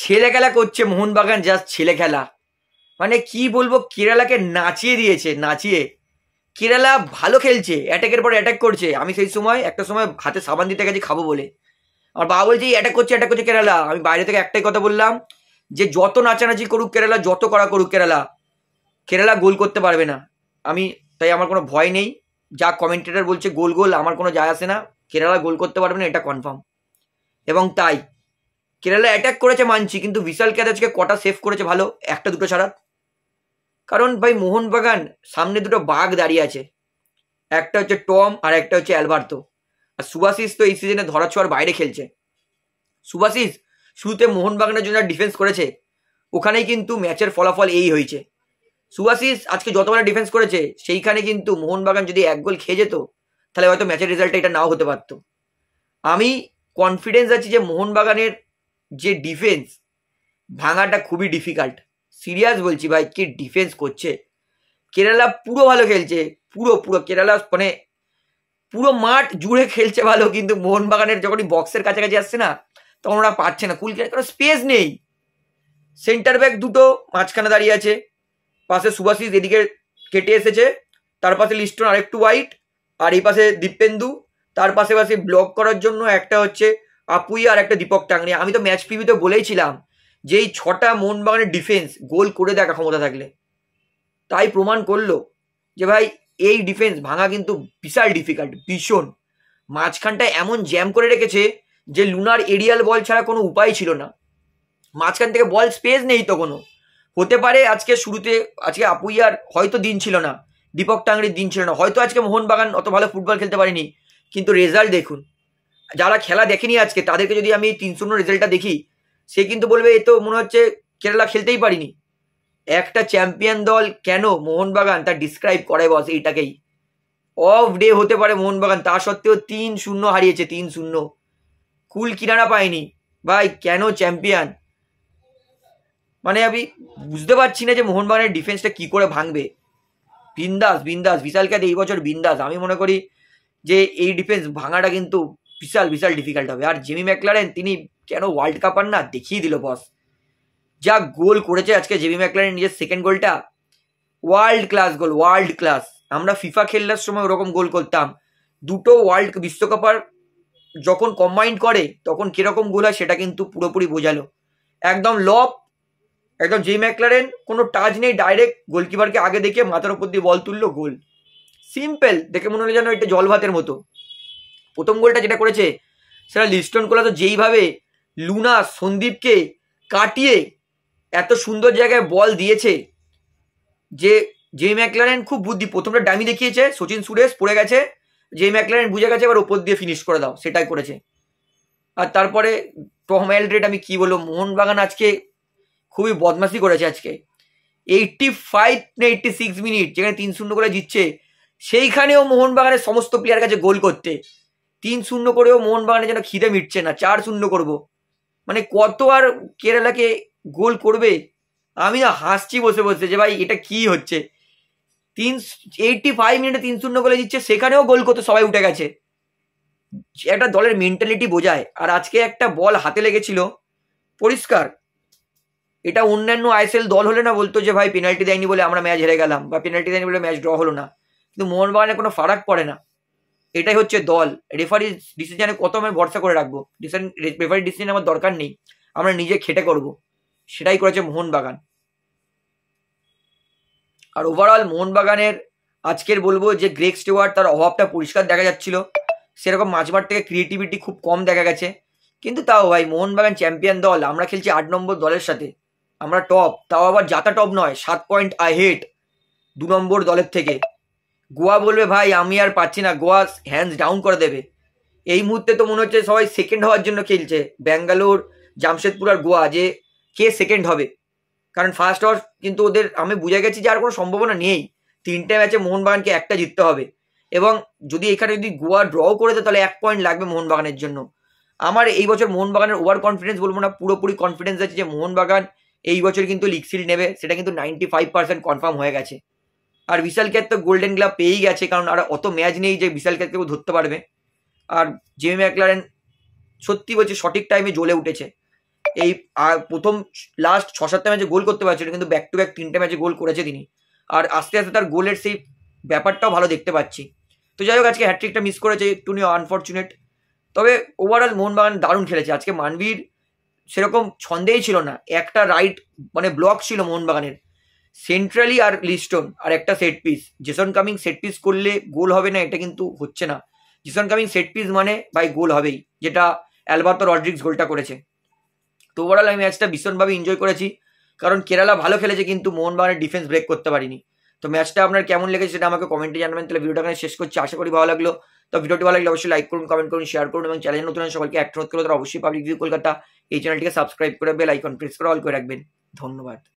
ছেলে খেলা করছে মোহনবাগান, জাস্ট ছেলে খেলা। মানে কি বলবো, কেরালাকে নাচিয়ে দিয়েছে, নাচিয়ে। কেরালা ভালো খেলছে, অ্যাটাকের পর অ্যাটাক করছে। আমি সেই সময় একটা সময় হাতে সাবান দিতে গেছি খাবো বলে, আমার বাবা বলছে অ্যাটাক করছে, অ্যাটাক করছে কেরালা। আমি বাইরে থেকে একটাই কথা বললাম, যে যত নাচানাচি করুক কেরালা, যত করা করুক কেরালা, কেরালা গোল করতে পারবে না। আমি তাই আমার কোনো ভয় নেই। যা কমেন্টেটর বলছে গোল গোল, আমার কোনো যায় আসে না। কেরালা গোল করতে পারবে না, এটা কনফার্ম। এবং তাই কেরালা অ্যাটাক করেছে মানছি, কিন্তু বিশাল আজকে কটা সেভ করেছে ভালো, একটা দুটো ছাড়া। কারণ ভাই মোহনবাগান সামনে দুটো বাঘ দাঁড়িয়ে আছে, একটা হচ্ছে টম আর একটা হচ্ছে অ্যালবার্তো। আর সুভাশিস তো এই সিজনে ধরা ছোঁয়ার বাইরে খেলছে। সুভাশিস শুরুতে মোহনবাগানের জন্য ডিফেন্স করেছে, ওখানেই কিন্তু ম্যাচের ফলাফল এই হয়েছে। সুভাশিস আজকে যতবার ডিফেন্স করেছে, সেইখানে কিন্তু মোহনবাগান যদি এক গোল খেয়ে যেত, তাহলে হয়তো ম্যাচের রেজাল্টটা এটা নাও হতে পারতো। আমি কনফিডেন্স আছি যে মোহনবাগানের যে ডিফেন্স ভাঙাটা খুবই ডিফিকাল্ট। সিরিয়াস বলছি ভাই, কি ডিফেন্স করছে। কেরালা পুরো ভালো খেলছে, পুরো পুরো কেরালা মানে পুরো মাঠ জুড়ে খেলছে ভালো, কিন্তু মোহনবাগানের যখনই বক্সের কাছাকাছি আসছে না, তখন ওরা পাচ্ছে না। কুল কোনো স্পেস নেই। সেন্টার ব্যাক দুটো মাঝখানে দাঁড়িয়ে আছে, পাশে সুভাশিস এদিকে কেটে এসেছে, তার পাশে লিস্টন আরেকটু ওয়াইট, আর এই পাশে দীপেন্দু, তার পাশে পাশে ব্লক করার জন্য একটা হচ্ছে আপুই আর একটা দীপক টাংরি। আমি তো ম্যাচ প্রিভিউতে বলেইছিলাম যে এই 6টা মোহনবাগানের ডিফেন্স গোল করে দেখা ক্ষমতা থাকলে। তাই প্রমাণ করলো যে ভাই এই ডিফেন্স ভাঙা কিন্তু বিশাল ডিফিকাল্ট, ভীষণ। মাঝখানটা এমন জ্যাম করে রেখেছে যে লুনার এরিয়াল বল ছাড়া কোনো উপায় ছিল না। মাঝখান থেকে বল স্পেস নেই তো কোনো। হতে পারে আজকে শুরুতে আজকে আপুইয়ার হয়তো দিন ছিল না, দীপক টাংরির দিন ছিল না, হয়তো আজকে মোহনবাগান অত ভালো ফুটবল খেলতে পারেনি। কিন্তু রেজাল্ট দেখুন, যারা খেলা দেখেনি আজকে তাদেরকে যদি আমি 3-0 রেজাল্টটা দেখি, সে কিন্তু বলবে এ তো মনে হচ্ছে কেরালা খেলতেই পারিনি। একটা চ্যাম্পিয়ন দল কেন মোহনবাগান তা ডিসক্রাইব করে বস এইটাকেই। অফ ডে হতে পারে মোহনবাগান, তা সত্ত্বেও 3-0 হারিয়েছে, 3-0। কুল কিনারা পায়নি ভাই, কেন চ্যাম্পিয়ন। মানে আমি বুঝতে পারছি না যে মোহনবাগানের ডিফেন্সটা কি করে ভাঙবে। বিন্দাস বিন্দাস বিশাল ক্যাট এই বছর বিন্দাস। আমি মনে করি যে এই ডিফেন্স ভাঙাটা কিন্তু বিশাল বিশাল ডিফিকাল্ট হবে। আর জেমি ম্যাকলারেন তিনি কেন ওয়ার্ল্ড কাপ আর না, দেখিয়ে দিল বস। যা গোল করেছে আজকে জেমি ম্যাকলারেন, নিজের সেকেন্ড গোলটা ওয়ার্ল্ড ক্লাস গোল, ওয়ার্ল্ড ক্লাস। আমরা ফিফা খেলার সময় ওরকম গোল করতাম। দুটো ওয়ার্ল্ড বিশ্বকাপার যখন কম্বাইন্ড করে তখন কিরকম গোল হয় সেটা কিন্তু পুরোপুরি বোঝালো। একদম লব, একদম জেমি ম্যাকলারেন কোনো টাচ নেই, ডাইরেক্ট গোলকিপারকে আগে দেখে মাথার উপর দিয়ে বল তুললো, গোল। সিম্পল, দেখে মনে হলো যেন এটা জল ভাতের মতো। প্রথম গোলটা যেটা করেছে সেটা লিস্টন কোলা তো যেইভাবে লুনা সন্দীপকে কাটিয়ে এত সুন্দর জায়গায় বল দিয়েছে, যে জেমি ম্যাকলারেন খুব বুদ্ধি। প্রথমটা ডামি দেখিয়েছে, সচিন সুরেশ পড়ে গেছে, জেমি ম্যাকলারেন বুঝে গেছে এবার ওপর দিয়ে ফিনিশ করে দাও, সেটাই করেছে। আর তারপরে টম অ্যালড্রেড, আমি কি বলবো, মোহনবাগান আজকে খুবই বদমাশি করেছে আজকে। 85 না 86 মিনিট যেখানে 3-0 করে জিতছে, সেইখানেও মোহনবাগানের সমস্ত প্লেয়ার কাছে গোল করতে। 3-0 করেও মোহনবাগানের যেন খিদে মিটছে না, 4-0 করবো। মানে কত আর কেরালাকে গোল করবে। আমি না হাসছি বসে বসে যে ভাই এটা কি হচ্ছে। 85 মিনিটে 3-0 গোলে জিতছে, সেখানেও গোল করতে সবাই উঠে গেছে। একটা দলের মেন্টালিটি বোঝায়। আর আজকে একটা বল হাতে লেগেছিল পরিষ্কার, এটা অন্যান্য আইএসএল দল হলে না বলতো যে ভাই পেনাল্টি দেয়নি বলে আমরা ম্যাচ হেরে গেলাম, বা পেনাল্টি দেয়নি বলে ম্যাচ ড্র হলো না। কিন্তু মোহনবাগানে কোনো ফারাক পড়ে না, এটাই হচ্ছে দল। রেফারি ডিসিশনে কত আমি ভরসা করে রাখবো, রেফারি ডিসিশন আমার দরকার নেই, আমরা নিজে খেটে করব। সেটাই করেছে মোহনবাগান। আর ওভারঅল মোহনবাগানের আজকের বলবো যে গ্রেগ স্টুয়ার্ট, তার অভাবটা পরিষ্কার দেখা যাচ্ছিল। সেরকম মাঝমাঠ থেকে ক্রিয়েটিভিটি খুব কম দেখা গেছে। কিন্তু তাও ভাই মোহনবাগান চ্যাম্পিয়ন দল, আমরা খেলছি 8 নম্বর দলের সাথে, আমরা টপ, তাও আবার জাতা টপ নয়, 7 পয়েন্ট আহেড 2 নম্বর দলের থেকে। গোয়া বলবে ভাই আমি আর পাচ্ছি না, গোয়া হ্যান্ডস ডাউন করে দেবে। এই মুহূর্তে তো মনে হচ্ছে সবাই সেকেন্ড হওয়ার জন্য খেলছে, ব্যাঙ্গালোর, জামশেদপুর আর গোয়া, যে কে সেকেন্ড হবে। কারণ ফার্স্ট হওয়ার কিন্তু ওদের আমি বুঝে গেছি যে আর কোনো সম্ভাবনা নেই। 3টে ম্যাচে মোহনবাগানকে একটা জিততে হবে, এবং যদি এখানে যদি গোয়া ড্র করে দেয় তাহলে 1 পয়েন্ট লাগবে মোহনবাগানের জন্য। আমার এই বছর মোহনবাগানের ওভার কনফিডেন্স বলবো না, পুরোপুরি কনফিডেন্স আছে যে মোহনবাগান এই বছর কিন্তু লিগ সিরিজ নেবে, সেটা কিন্তু 95% কনফার্ম হয়ে গেছে। আর বিশাল ক্যাট তো গোল্ডেন গ্লাভ পেয়েই গেছে, কারণ আর অত ম্যাচ নেই যে বিশাল ক্যাটকে কেউ ধরতে পারবে। আর জেমি ম্যাকলারেন সত্যি বলছি সঠিক টাইমে জ্বলে উঠেছে। এই প্রথম লাস্ট 6-7টা ম্যাচে গোল করতে পারছিল, কিন্তু ব্যাক টু ব্যাক 3টে ম্যাচে গোল করেছে তিনি। আর আস্তে আস্তে তার গোলের সেই ব্যাপারটাও ভালো দেখতে পাচ্ছি। তো যাই হোক, আজকে হ্যাট্রিকটা মিস করেছে, একটু নিয়ে আনফর্চুনেট। তবে ওভারঅল মোহনবাগান দারুণ খেলেছে আজকে। মানবীর সেরকম ছন্দেই ছিল না, একটা রাইট মানে ব্লক ছিল মোহনবাগানের সেন্ট্রালি, আর লিস্টন, আর একটা set piece. Jason coming set piece করলে গোল হবে না এটা কিন্তু হচ্ছে না। জেসন কামিং সেট পিস মানে ভাই গোল হবেই, যেটা অ্যালবার্তো রড্রিগস গোলটা করেছে। তো ওভারঅল আমি ম্যাচটা ভীষণভাবে এনজয় করেছি, কারণ কেরালা ভালো খেলেছে কিন্তু মোহনবাগানের ডিফেন্স ব্রেক করতে পারিনি। তো ম্যাচটা আপনার কেমন লেগেছে সেটা আমাকে কমেন্টে জানাবেন। তাহলে ভিডিওটা এখানে শেষ করছি, আশা করি ভালো লাগলো। তো ভিডিওটি ভালো লাগলে অবশ্যই লাইক করুন, কমেন্ট করুন, শেয়ার করুন, এবং চ্যানেল নতুন সকলকে একটা অনুরোধ করলে তারা অবশ্যই পাবলিক ভিউ কলকাতা এই চ্যানেলটিকে সাবস্ক্রাইব করে বেল আইকন প্রেস করে অল করে রাখবেন। ধন্যবাদ।